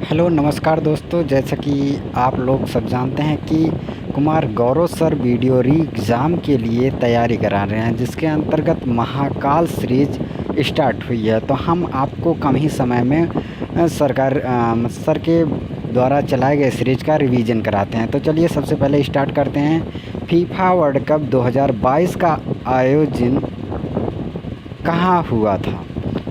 Hello नमस्कार दोस्तों, जैसा कि आप लोग सब जानते हैं कि कुमार गौरव सर वीडियो री एग्ज़ाम के लिए तैयारी करा रहे हैं, जिसके अंतर्गत महाकाल सीरीज स्टार्ट हुई है। तो हम आपको कम ही समय में सर के द्वारा चलाए गए सीरीज का रिवीजन कराते हैं। तो चलिए सबसे पहले स्टार्ट करते हैं। फीफा वर्ल्ड कप 2022 का आयोजन कहाँ हुआ था?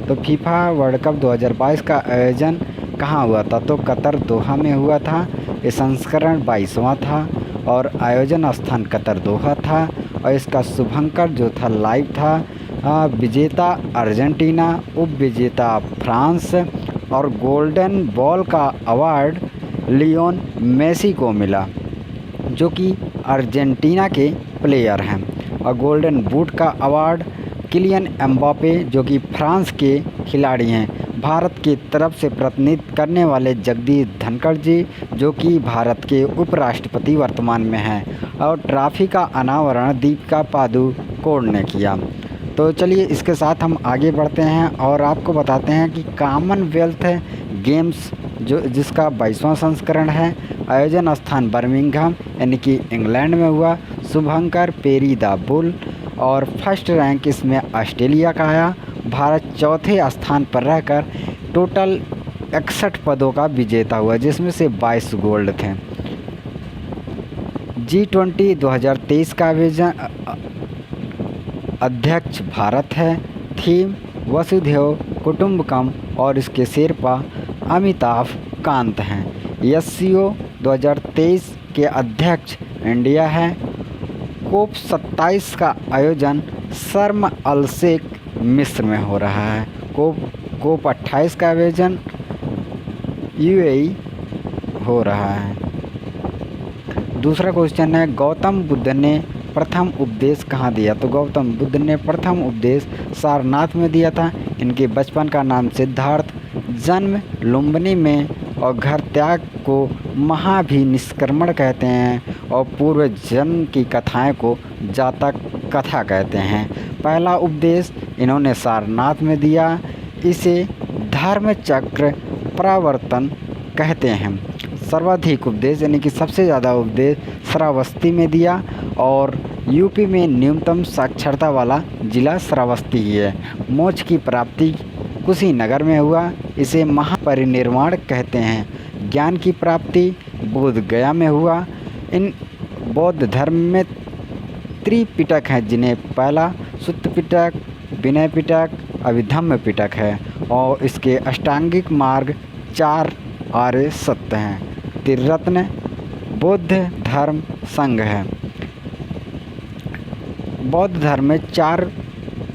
तो फीफा वर्ल्ड कप 2022 का आयोजन कहाँ हुआ था? तो कतर दोहा में हुआ था। ये संस्करण 22वां था और आयोजन स्थान कतर दोहा था। और इसका शुभंकर जो था लाइव था। विजेता अर्जेंटीना, उप विजेता फ्रांस और गोल्डन बॉल का अवार्ड लियोन मेसी को मिला, जो कि अर्जेंटीना के प्लेयर हैं। और गोल्डन बूट का अवार्ड किलियन एम्बापे, जो कि फ्रांस के खिलाड़ी हैं। भारत की तरफ से प्रतिनिधित्व करने वाले जगदीश धनखड़ जी, जो कि भारत के उपराष्ट्रपति वर्तमान में हैं। और ट्रॉफी का अनावरण दीपिका पादुकोण ने किया। तो चलिए इसके साथ हम आगे बढ़ते हैं और आपको बताते हैं कि कॉमनवेल्थ गेम्स जिसका 22वां संस्करण है, आयोजन स्थान बर्मिंघम यानी कि इंग्लैंड में हुआ। शुभंकर पेरी द बुल और फर्स्ट रैंक इसमें ऑस्ट्रेलिया का आया। भारत चौथे स्थान पर रहकर टोटल 61 पदों का विजेता हुआ, जिसमें से 22 गोल्ड थे। G20 2023 का अध्यक्ष भारत है। थीम वसुधैव कुटुंबकम और इसके शेरपा अमिताभ कांत हैं। SCO 2023 के अध्यक्ष इंडिया है। कोप 27 का आयोजन शर्म अल शेख मिस्र में हो रहा है। कोप 28 का आयोजन UAE हो रहा है। दूसरा क्वेश्चन है, गौतम बुद्ध ने प्रथम उपदेश कहाँ दिया? तो गौतम बुद्ध ने प्रथम उपदेश सारनाथ में दिया था। इनके बचपन का नाम सिद्धार्थ, जन्म लुम्बिनी में और घर त्याग को महाभिनिष्क्रमण कहते हैं और पूर्व जन्म की कथाएं को जातक कथा कहते हैं। पहला उपदेश इन्होंने सारनाथ में दिया। इसे धर्म चक्र प्रवर्तन कहते हैं। सर्वाधिक उपदेश यानी कि सबसे ज़्यादा उपदेश श्रावस्ती में दिया और यूपी में न्यूनतम साक्षरता वाला जिला श्रावस्ती ही है। मोक्ष की प्राप्ति कुशीनगर में हुआ। इसे महापरिनिर्वाण कहते हैं। ज्ञान की प्राप्ति बोध गया में हुआ। इन बौद्ध धर्म में त्रिपिटक हैं, जिन्हें पहला सुत्त पिटक, विनय पिटक, अभिधम्म पिटक है और इसके अष्टांगिक मार्ग 4 आर्य सत्य हैं। त्रिरत्न बौद्ध धर्म संघ है। बौद्ध धर्म में 4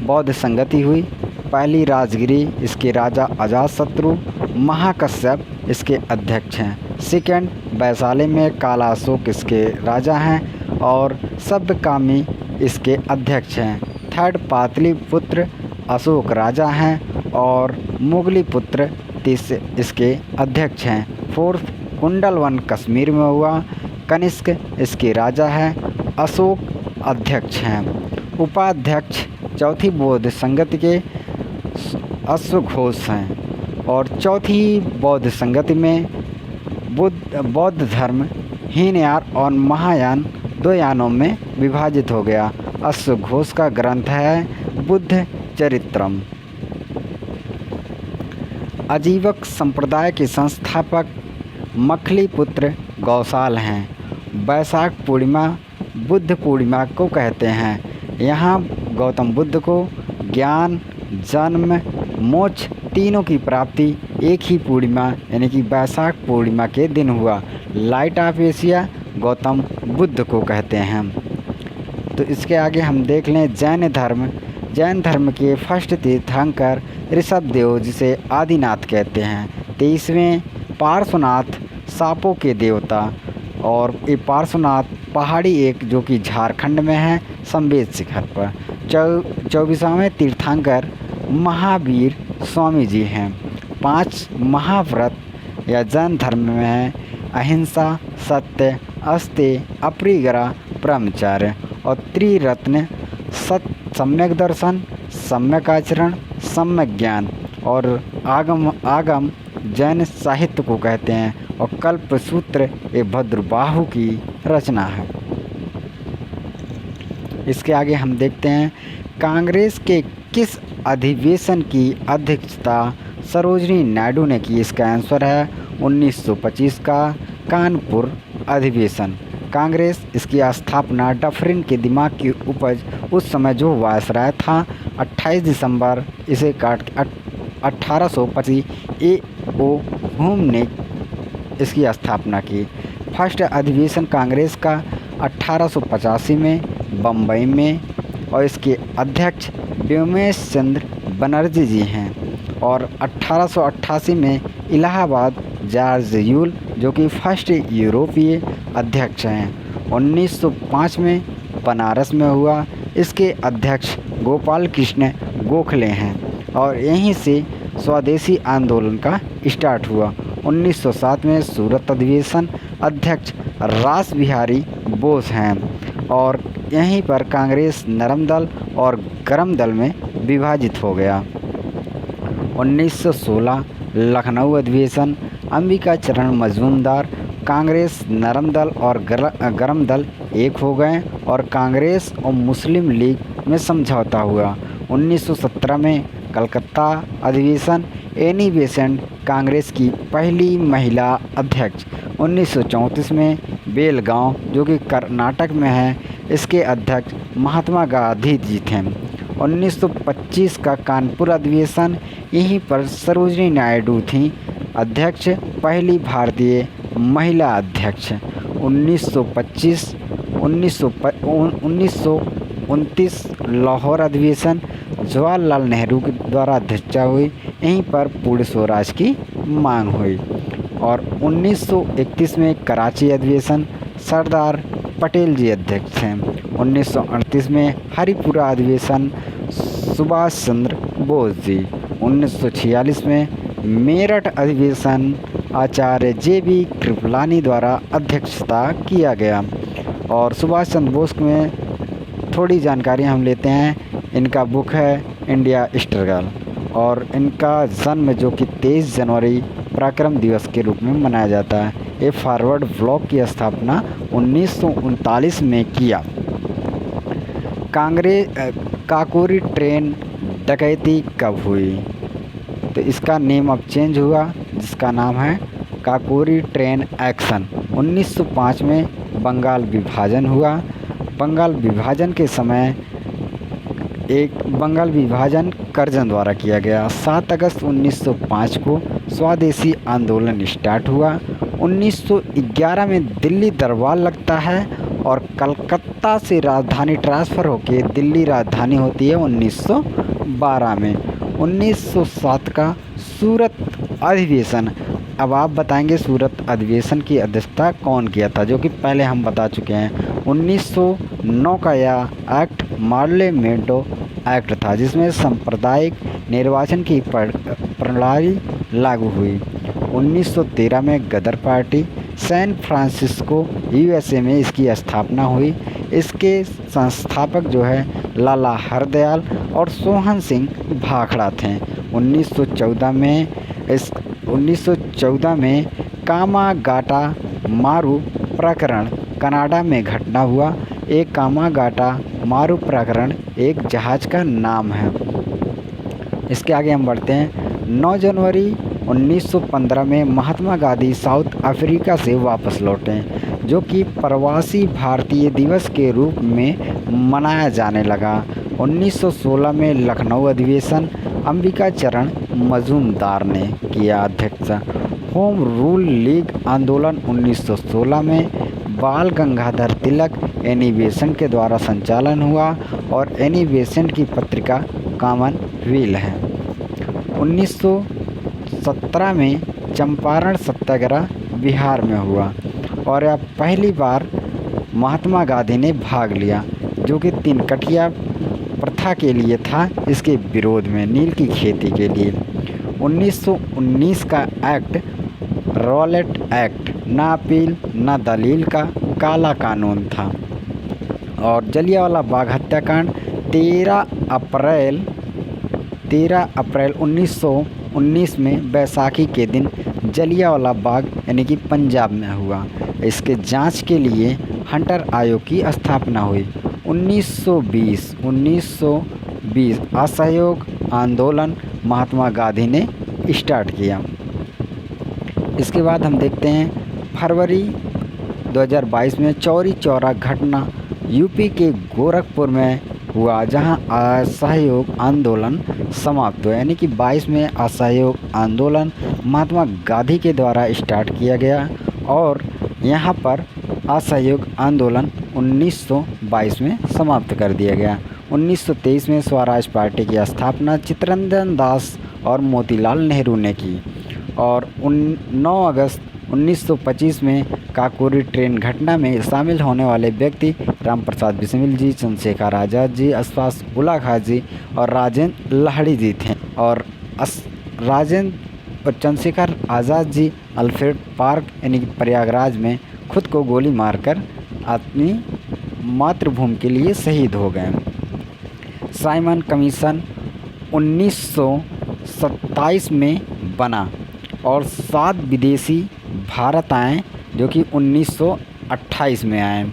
बौद्ध संगति हुई। पहली राजगिरी, इसके राजा अजातशत्रु। महाकश्यप इसके अध्यक्ष हैं। सेकंड वैशाली में कालाशोक इसके राजा हैं और शब्दकामी इसके अध्यक्ष हैं। थर्ड पाटलिपुत्र अशोक राजा हैं और मुगली पुत्र इसके अध्यक्ष हैं। फोर्थ कुंडलवन कश्मीर में हुआ। कनिष्क इसके राजा हैं। अशोक अध्यक्ष हैं। उपाध्यक्ष चौथी बौद्ध संगति के अश्वघोष हैं और चौथी बौद्ध संगति में बौद्ध धर्म हीनयान और महायान 2 यानों में विभाजित हो गया। अश्वघोष का ग्रंथ है बुद्ध चरित्रम। अजीवक संप्रदाय के संस्थापक मखली पुत्र गौसाल हैं। वैशाख पूर्णिमा बुद्ध पूर्णिमा को कहते हैं। यहाँ गौतम बुद्ध को ज्ञान, जन्म, मोक्ष तीनों की प्राप्ति एक ही पूर्णिमा यानी कि वैशाख पूर्णिमा के दिन हुआ। Light of Asia Gautam Buddha को कहते हैं। तो इसके आगे हम देख लें जैन धर्म। जैन धर्म के फर्स्ट तीर्थंकर ऋषभदेव, जिसे आदिनाथ कहते हैं। 23वें पार्श्वनाथ सांपों के देवता और ये पार्श्वनाथ पहाड़ी एक जो कि झारखंड में है, संवेद शिखर पर। 24वें तीर्थंकर महावीर स्वामी जी हैं। 5 महाव्रत या जैन धर्म में है अहिंसा, सत्य, अस्तेय, अपरिग्रह, ब्रह्मचर्य और त्रिरत्न सम्यक दर्शन, सम्यक आचरण, सम्यक ज्ञान और आगम जैन साहित्य को कहते हैं और कल्पसूत्र एक भद्रबाहु की रचना है। इसके आगे हम देखते हैं कांग्रेस के किस अधिवेशन की अध्यक्षता सरोजिनी नायडू ने की। इसका आंसर है 1925 का कानपुर अधिवेशन। कांग्रेस इसकी स्थापना डफरिन के दिमाग की उपज उस समय जो वायसराय था 28 दिसंबर इसे काट 1825 ए.ओ. हुम ने इसकी स्थापना की। फर्स्ट अधिवेशन कांग्रेस का 1885 में बम्बई में और इसके अध्यक्ष व्योमेश चंद्र बनर्जी जी हैं और 1888 में इलाहाबाद जॉर्ज यूल जो कि फर्स्ट यूरोपीय अध्यक्ष हैं। 1905 में बनारस में हुआ। इसके अध्यक्ष गोपाल कृष्ण गोखले हैं और यहीं से स्वदेशी आंदोलन का स्टार्ट हुआ। 1907 में सूरत अधिवेशन अध्यक्ष रास बिहारी बोस हैं और यहीं पर कांग्रेस नरम दल और गरम दल में विभाजित हो गया। 1916 लखनऊ अधिवेशन अंबिका चरण मजूमदार कांग्रेस नरम दल और गरम दल एक हो गए और कांग्रेस और मुस्लिम लीग में समझौता हुआ। 1917 में कलकत्ता अधिवेशन एनी बेसेंट कांग्रेस की पहली महिला अध्यक्ष। 1934 में बेलगांव जो कि कर्नाटक में है इसके अध्यक्ष महात्मा गांधी जी थे। 1925 का कानपुर अधिवेशन यहीं पर सरोजिनी नायडू थी अध्यक्ष, पहली भारतीय महिला अध्यक्ष। 1929 लाहौर अधिवेशन जवाहरलाल नेहरू के द्वारा अध्यक्षता हुई। यहीं पर पूर्ण स्वराज की मांग हुई और 1931 में कराची अधिवेशन सरदार पटेल जी अध्यक्ष हैं। 1938 में हरिपुरा अधिवेशन सुभाष चंद्र बोस जी। 1946 में मेरठ अधिवेशन आचार्य जे.बी. कृपलानी द्वारा अध्यक्षता किया गया और सुभाष चंद्र बोस में थोड़ी जानकारी हम लेते हैं। इनका बुक है इंडिया स्ट्रगल और इनका जन्म जो कि 23 जनवरी पराक्रम दिवस के रूप में मनाया जाता है। ये फॉरवर्ड ब्लॉक की स्थापना 1939 में किया। काकोरी ट्रेन डकैती कब हुई? तो इसका नेम अब चेंज हुआ जिसका नाम है काकोरी ट्रेन एक्शन। 1905 में बंगाल विभाजन हुआ। बंगाल विभाजन के समय बंगाल विभाजन करजन द्वारा किया गया। 7 अगस्त 1905 को स्वदेशी आंदोलन स्टार्ट हुआ। 1911 में दिल्ली दरबार लगता है और कलकत्ता से राजधानी ट्रांसफ़र होकर दिल्ली राजधानी होती है 1912 में। 1907 का सूरत अधिवेशन। अब आप बताएंगे सूरत अधिवेशन की अध्यक्षता कौन किया था, जो कि पहले हम बता चुके हैं। 1909 का यह एक्ट मार्ले मेडो एक्ट था जिसमें सांप्रदायिक निर्वाचन की प्रणाली लागू हुई। 1913 में गदर पार्टी सैन फ्रांसिस्को यूएसए में इसकी स्थापना हुई। इसके संस्थापक जो है लाला हरदयाल और सोहन सिंह भाखड़ा थे। 1914 में कामागाटा मारू प्रकरण कनाडा में घटना हुआ। एक कामागाटा मारू प्रकरण एक जहाज़ का नाम है। इसके आगे हम बढ़ते हैं। 9 जनवरी 1915 में महात्मा गांधी साउथ अफ्रीका से वापस लौटे जो कि प्रवासी भारतीय दिवस के रूप में मनाया जाने लगा। 1916 में लखनऊ अधिवेशन अंबिका चरण मजूमदार ने किया अध्यक्षता। होम रूल लीग आंदोलन 1916 में बाल गंगाधर तिलक एनी बेसेंट के द्वारा संचालन हुआ और एनी बेसेंट की पत्रिका कॉमनवेल्थ है। 1917 में चंपारण सत्याग्रह बिहार में हुआ और यह पहली बार महात्मा गांधी ने भाग लिया जो कि 3 कठिया प्रथा के लिए था, इसके विरोध में नील की खेती के लिए। 1919 का एक्ट रॉलेट एक्ट ना अपील ना दलील का काला कानून था और जलियांवाला बाग हत्याकांड 13 अप्रैल 19 1919 में बैसाखी के दिन जलियांवाला बाग यानी कि पंजाब में हुआ। इसके जांच के लिए हंटर आयोग की स्थापना हुई। 1920 असहयोग आंदोलन महात्मा गांधी ने स्टार्ट किया। इसके बाद हम देखते हैं फरवरी 2022 में चौरी चौरा घटना यूपी के गोरखपुर में हुआ, जहां असहयोग आंदोलन समाप्त हुआ। यानी कि 22 में असहयोग आंदोलन महात्मा गांधी के द्वारा स्टार्ट किया गया और यहां पर असहयोग आंदोलन 1922 में समाप्त कर दिया गया। 1923 में स्वराज पार्टी की स्थापना चित्तरंजन दास और मोतीलाल नेहरू ने की और 9 अगस्त 1925 में काकोरी ट्रेन घटना में शामिल होने वाले व्यक्ति रामप्रसाद बिस्मिल जी, चंद्रशेखर आज़ाद जी, अशफाक उल्ला खां जी और राजेंद्र लाहिड़ी जी थे। और चंद्रशेखर आज़ाद जी अल्फ्रेड पार्क यानी कि प्रयागराज में खुद को गोली मारकर अपनी मातृभूमि के लिए शहीद हो गए। साइमन कमीशन 1927 में बना और 7 विदेशी भारत आए, जो कि 1928 में आए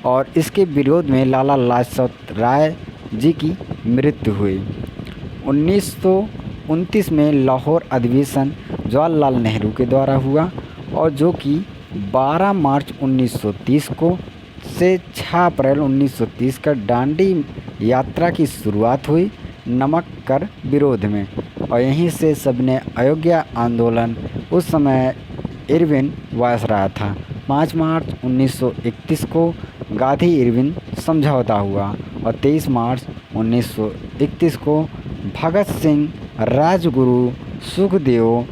और इसके विरोध में लाला लाजपत राय जी की मृत्यु हुई। 1929 में लाहौर अधिवेशन जवाहरलाल नेहरू के द्वारा हुआ और जो कि 12 मार्च 1930 को से 6 अप्रैल 1930 का दांडी यात्रा की शुरुआत हुई नमक कर विरोध में और यहीं से सबने अयोध्या आंदोलन, उस समय इरविन वायसराय था। 5 मार्च 1931 को गांधी इरविन समझौता हुआ और 23 मार्च 1931 को भगत सिंह, राजगुरु, सुखदेव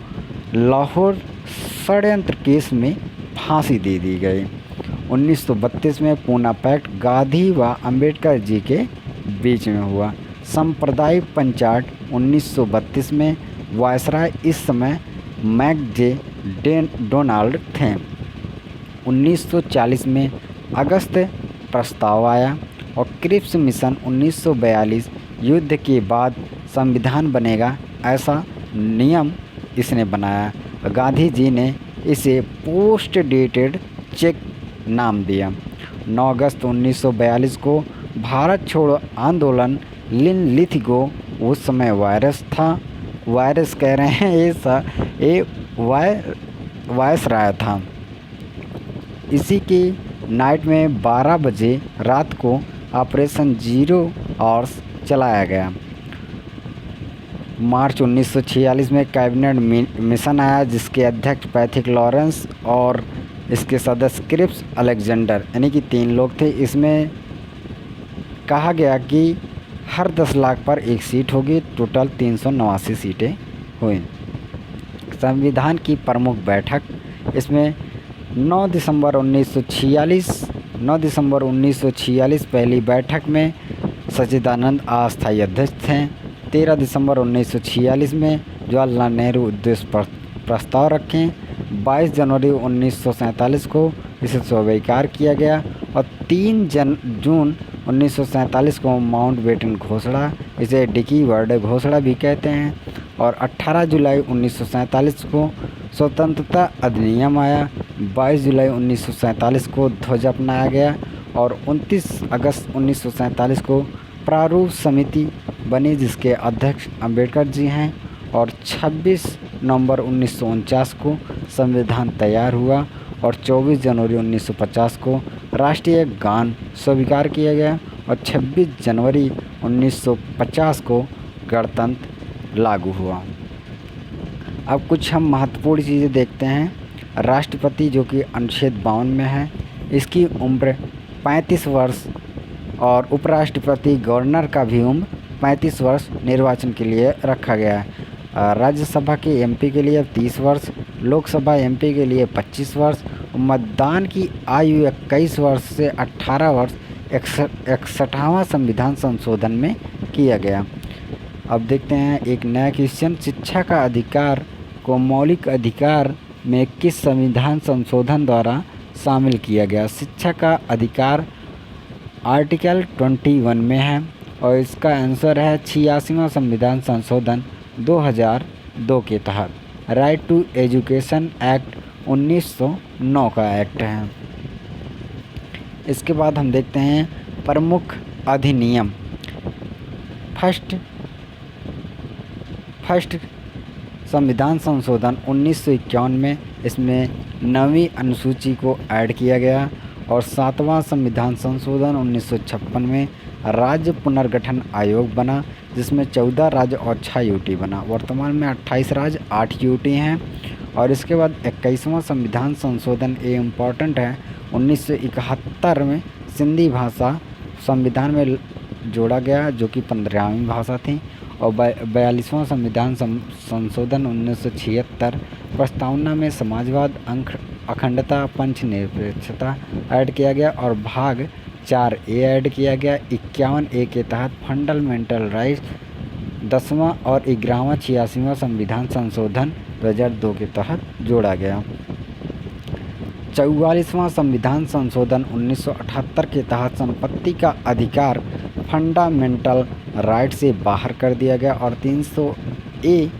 लाहौर षड्यंत्र केस में फांसी दे दी गई। 1932 में पूना पैक्ट गांधी व अंबेडकर जी के बीच में हुआ। सांप्रदायिक पंचायत 1932 में वायसराय इस समय मैकजे डोनाल्ड थे। 1940 में अगस्त प्रस्ताव आया और क्रिप्स मिशन 1942 युद्ध के बाद संविधान बनेगा ऐसा नियम इसने बनाया। गांधी जी ने इसे पोस्ट डेटेड चेक नाम दिया। 9 अगस्त 1942 को भारत छोड़ो आंदोलन लिथिगो, उस समय वायरस कह रहे हैं, ये वायसराय था। इसी की नाइट में 12 बजे रात को ऑपरेशन 0 आवर्स चलाया गया। मार्च 1946 में कैबिनेट मिशन आया जिसके अध्यक्ष पैथिक लॉरेंस और इसके सदस्य क्रिप्स अलेक्जेंडर यानी कि 3 लोग थे। इसमें कहा गया कि हर 10 लाख पर एक सीट होगी, टोटल 389 सीटें हुई। संविधान की प्रमुख बैठक इसमें 9 दिसंबर 1946 पहली बैठक में सच्चिदानंद अस्थायी अध्यक्ष थे। 13 दिसंबर 1946 में जवाहरलाल नेहरू उद्देश्य प्रस्ताव रखें। 22 जनवरी 1947 को इसे स्वीकार किया गया और 3 जून 1947 को माउंटबेटन घोषणा, इसे डिकी वर्डे घोषणा भी कहते हैं, और 18 जुलाई 1947 को स्वतंत्रता अधिनियम आया। 22 जुलाई 1947 को ध्वज अपनाया गया और 29 अगस्त 1947 को प्रारूप समिति बनी जिसके अध्यक्ष अंबेडकर जी हैं और 26 नवंबर 1949 को संविधान तैयार हुआ और 24 जनवरी 1950 को राष्ट्रीय गान स्वीकार किया गया और 26 जनवरी 1950 को गणतंत्र लागू हुआ। अब कुछ हम महत्वपूर्ण चीज़ें देखते हैं। राष्ट्रपति जो कि अनुच्छेद 52 में है, इसकी उम्र 35 वर्ष और उपराष्ट्रपति गवर्नर का भी उम्र 35 वर्ष निर्वाचन के लिए रखा गया है। राज्यसभा के एमपी के लिए 30 वर्ष, लोकसभा एमपी के लिए 25 वर्ष, मतदान की आयु 21 वर्ष से 18 वर्ष 61वां संविधान संशोधन में किया गया। अब देखते हैं एक नया क्वेश्चन, शिक्षा का अधिकार को मौलिक अधिकार में किस संविधान संशोधन द्वारा शामिल किया गया? शिक्षा का अधिकार आर्टिकल 21 में है और इसका आंसर है 86वां संविधान संशोधन 2000 2002 के तहत। राइट टू एजुकेशन एक्ट 1909 का एक्ट है। इसके बाद हम देखते हैं प्रमुख अधिनियम। फर्स्ट संविधान संशोधन 1951 में इसमें 9वीं अनुसूची को ऐड किया गया, और 7वां संविधान संशोधन 1956 में राज्य पुनर्गठन आयोग बना, जिसमें 14 राज्य और 6 यूटी बना। वर्तमान में 28 राज्य 8 यूटी हैं। और इसके बाद 21वां संविधान संशोधन, ये इम्पॉर्टेंट है, 1971 में सिंधी भाषा संविधान में जोड़ा गया, जो कि 15वीं भाषा थी। और 42वां संविधान संशोधन 1976 प्रस्तावना में समाजवाद, अखंडता, पंचनिरपेक्षता ऐड किया गया, और भाग 4A ऐड किया गया। 51A के तहत फंडामेंटल राइट्स 10वां और 11वां 86वां संविधान संशोधन 2002 के तहत जोड़ा गया। 44वां संविधान संशोधन 1978 के तहत संपत्ति का अधिकार फंडामेंटल राइट से बाहर कर दिया गया, और 300A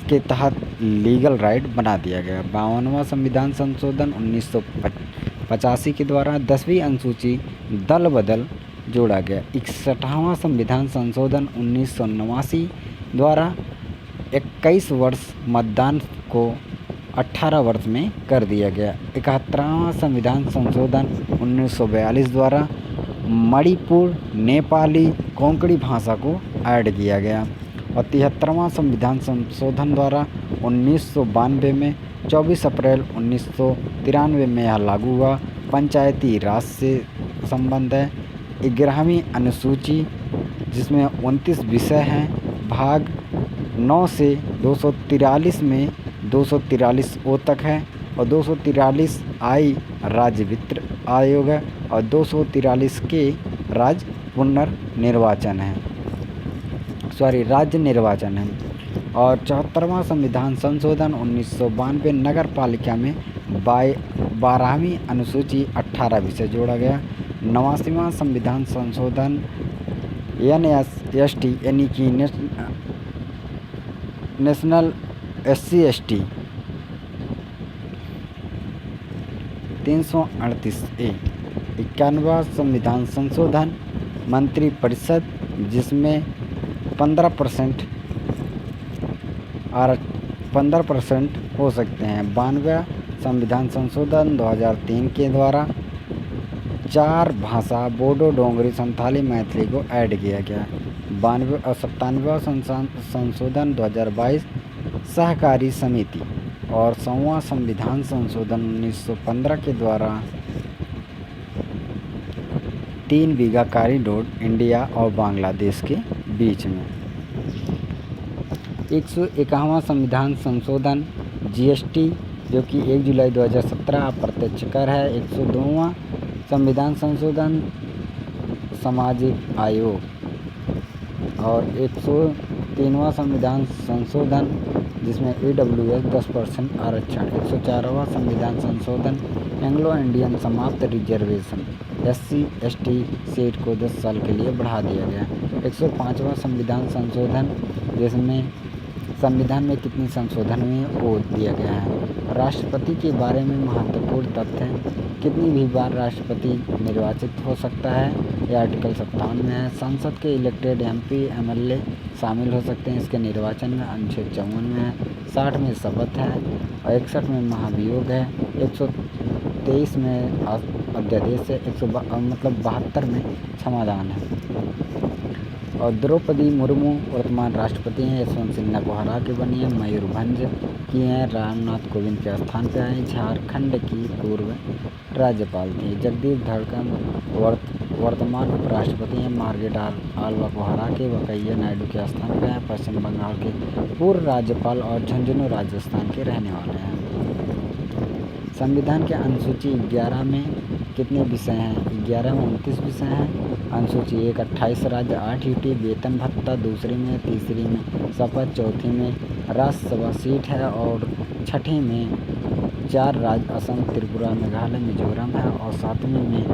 के तहत लीगल राइट बना दिया गया। 52वां संविधान संशोधन 1985 के द्वारा 10वीं अनुसूची दल बदल जोड़ा गया। 61वां संविधान संशोधन 1989 द्वारा 21 वर्ष मतदान को 18 वर्ष में कर दिया गया। 71वां संविधान संशोधन 1942 द्वारा मणिपुर नेपाली कोंकणी भाषा को ऐड किया गया। और 73वां संविधान संशोधन द्वारा 1992 में 24 अप्रैल 1993 में यह लागू हुआ। पंचायती राज से संबंध है। 11वीं अनुसूची, जिसमें 29 विषय हैं, भाग 9 से 243 में 243 O तक है, और 243 I राज्य वित्त आयोग है, और 243 K राज्य पुनर्निर्वाचन है, राज्य निर्वाचन है। और 74वां संविधान संशोधन 1992 नगर पालिका में 12वीं अनुसूची 18 विषय जोड़ा गया। 89वां संविधान संशोधन NST यानी कि नेशनल SC/ST 338A। 91वां संविधान संशोधन मंत्रिपरिषद, जिसमें 15% हो सकते हैं। 92वां संविधान संशोधन 2003 के द्वारा 4 भाषा बोडो, डोगरी, संथाली, मैथिली को ऐड किया गया। 92 और 97वां संशोधन 2022 सहकारी समिति, और 100वां संविधान संशोधन 1915 के द्वारा 3 बीघा कॉरिडोर इंडिया और बांग्लादेश के बीच में। 151वां संविधान संशोधन GST, जो कि 1 जुलाई 2017 अप्रत्यक्ष कर है। 102वां संविधान संशोधन सामाजिक आयोग, और 103वां संविधान संशोधन, जिसमें AWS 10% आरक्षण। 104वां संविधान संशोधन एंग्लो इंडियन समाप्त रिजर्वेशन SC/ST सीट को 10 साल के लिए बढ़ा दिया गया। 105वां संविधान संशोधन, जिसमें संविधान में कितनी संशोधन हुए वो दिया गया है। राष्ट्रपति के बारे में महत्वपूर्ण तथ्य हैं। कितनी भी बार राष्ट्रपति निर्वाचित हो सकता है, यह आर्टिकल 57 में है। संसद के इलेक्टेड MP MLA शामिल हो सकते हैं इसके निर्वाचन में, अनुच्छेद 54 में है। 60 में शपथ है, और 61 में महाभियोग है। 123 में अध्यादेश है। 72 में क्षमादान है। और द्रौपदी मुर्मू वर्तमान राष्ट्रपति हैं। यशवंत सिन्हा को हरा के बनी है। मयूरभंज की हैं। रामनाथ कोविंद के स्थान पर आए। झारखंड की पूर्व राज्यपाल थी। जगदीप धनखड़ वर्तमान उपराष्ट्रपति हैं। मार्गरेट आल्वा को हरा के वेंकैया नायडू के स्थान पर हैं। पश्चिम बंगाल के पूर्व राज्यपाल और झुंझुनू राजस्थान के रहने वाले हैं। संविधान के अनुसूची 11 में कितने विषय हैं? 11 में 29 विषय हैं। अनुसूची 1 28 राज्य 8 यूटी वेतन भत्ता, दूसरी में, तीसरी में शपथ, चौथी में राज्यसभा सीट है, और छठी में 4 राज्य असम, त्रिपुरा, मेघालय, मिजोरम है, और 7वीं में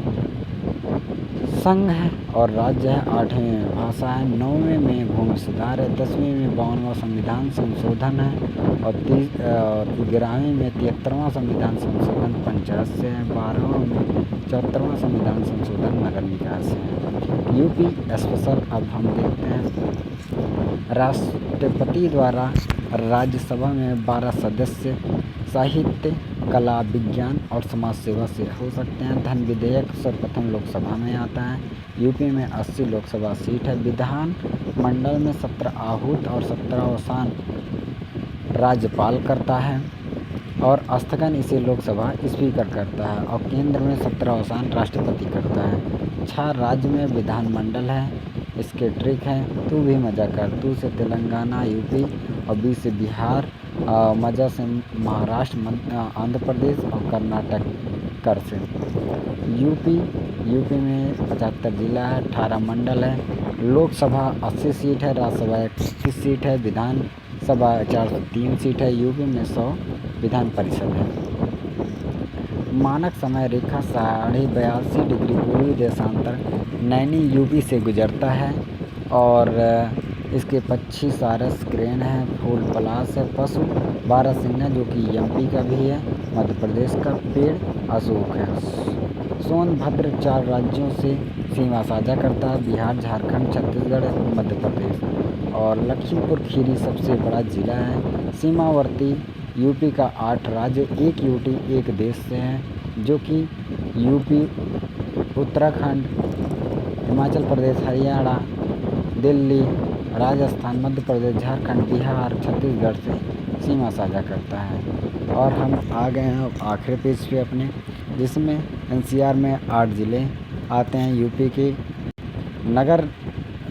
संघ है और राज्य है। 8वीं में भाषा है। 9वीं में भूमि सुधार है। 10वीं में 52वां संविधान संशोधन है और 11वीं में 73वां संविधान संशोधन पंचायत से है। 12वां में 74वां संविधान संशोधन नगर निकाय से है। यूपी स्पेशल अब हम देखते हैं। राष्ट्रपति द्वारा राज्यसभा में 12 सदस्य साहित्य, कला, विज्ञान और समाज सेवा से हो सकते हैं। धन विधेयक सर्वप्रथम लोकसभा में आता है। यूपी में 80 लोकसभा सीट है। विधान मंडल में 17 आहूत और 17 अवसान राज्यपाल करता है और स्थगन इसे लोकसभा स्पीकर करता है और केंद्र में 17 अवसान राष्ट्रपति करता है। 6 राज्य में विधानमंडल है। इसके ट्रिक हैं। तू भी मजा कर। तू से तेलंगाना यूपी और बी से बिहार, मजा से महाराष्ट्र, आंध्र प्रदेश और कर्नाटक कर से। यूपी में 75 जिला है। 18 मंडल है। लोकसभा 80 सीट है। राज्यसभा 31 सीट है। विधानसभा 403 सीट है। यूपी में 100 विधान परिषद है। मानक समय रेखा 82.5 डिग्री पूर्वी देशांतर नैनी यूपी से गुजरता है और इसके पक्षी सारस क्रेन है। फूल पलाश है। पशु बारहसिंगा जो कि एमपी का भी है। मध्य प्रदेश का पेड़ अशोक है। सोनभद्र 4 राज्यों से सीमा साझा करता है। बिहार, झारखंड, छत्तीसगढ़, मध्य प्रदेश और लखीमपुर खीरी सबसे बड़ा जिला है। सीमावर्ती यूपी का 8 राज्य एक यूटी एक देश से हैं जो कि यूपी, उत्तराखंड, हिमाचल प्रदेश, हरियाणा, दिल्ली, राजस्थान, मध्य प्रदेश, झारखंड, बिहार, छत्तीसगढ़ से सीमा साझा करता है। और हम आ गए हैं अब आखिरी पेज पे अपने, जिसमें एनसीआर में 8 ज़िले आते हैं। यूपी के नगर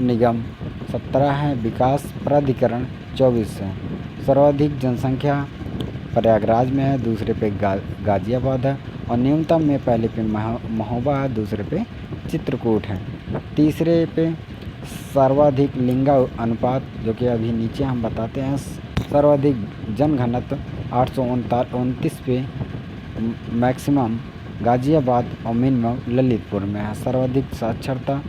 निगम 17 हैं। विकास प्राधिकरण 24 हैं। सर्वाधिक जनसंख्या प्रयागराज में है। दूसरे पे गाज़ियाबाद है और न्यूनतम में पहले पे महोबा है। दूसरे पे चित्रकूट है। तीसरे पे सर्वाधिक लिंग अनुपात जो कि अभी नीचे हम बताते हैं। सर्वाधिक जनघनत्व 829 पे मैक्सिमम गाज़ियाबाद और मिनिमम ललितपुर में है। सर्वाधिक साक्षरता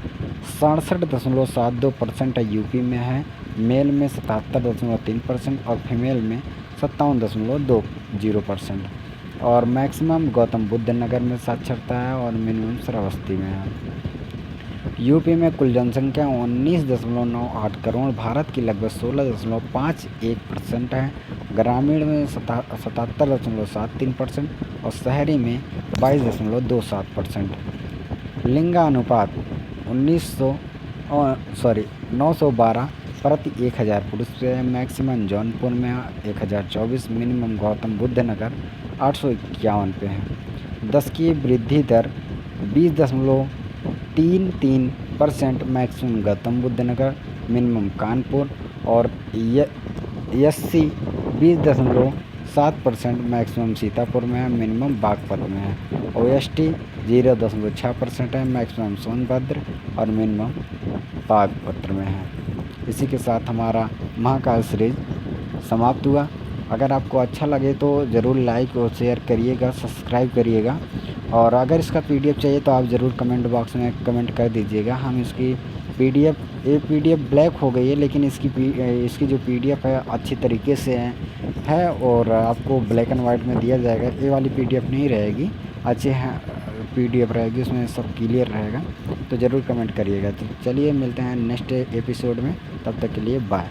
67.72% यूपी में है। मेल में 77.3% और फीमेल में 57.20%। और मैक्सिमम गौतम बुद्ध नगर में साक्षरता है और मिनिमम श्रावस्ती में है। यूपी में कुल जनसंख्या 19.98 करोड़, भारत की लगभग 16.51% है। ग्रामीण में 77.73% और शहरी में 22.27%। लिंगानुपात 912 प्रति 1000 पुरुष से। मैक्सिमम जौनपुर में 1024, मिनिमम गौतम बुद्ध नगर 851 पे है। 10 की वृद्धि दर 20.33%, मैक्सिमम गौतम बुद्ध नगर, मिनिमम कानपुर और एससी 20.7%, मैक्सिमम सीतापुर में है, मिनिमम बागपत में है। ओएसटी 0.6% है, मैक्सिमम सोनभद्र और मिनिमम बागपत्र में है। इसी के साथ हमारा महाकाल सीरीज समाप्त हुआ। अगर आपको अच्छा लगे तो ज़रूर लाइक और शेयर करिएगा, सब्सक्राइब करिएगा और अगर इसका पीडीएफ चाहिए तो आप ज़रूर कमेंट बॉक्स में कमेंट कर दीजिएगा। हम इसकी पीडीएफ ब्लैक हो गई है लेकिन इसकी जो पीडीएफ है अच्छी तरीके से है और आपको ब्लैक एंड वाइट में दिया जाएगा। ये वाली पीडीएफ नहीं रहेगी, अच्छे हैं पीडीएफ रहेगी, उसमें सब क्लियर रहेगा। तो ज़रूर कमेंट करिएगा। तो चलिए मिलते हैं नेक्स्ट एपिसोड में, तब तक के लिए बाय।